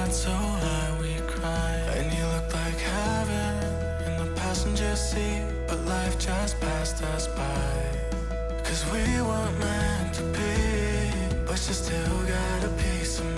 got so high we cried. And you looked like heaven in the passenger seat, but life just passed us by. Cause we weren't meant to be, but you still got a piece of me.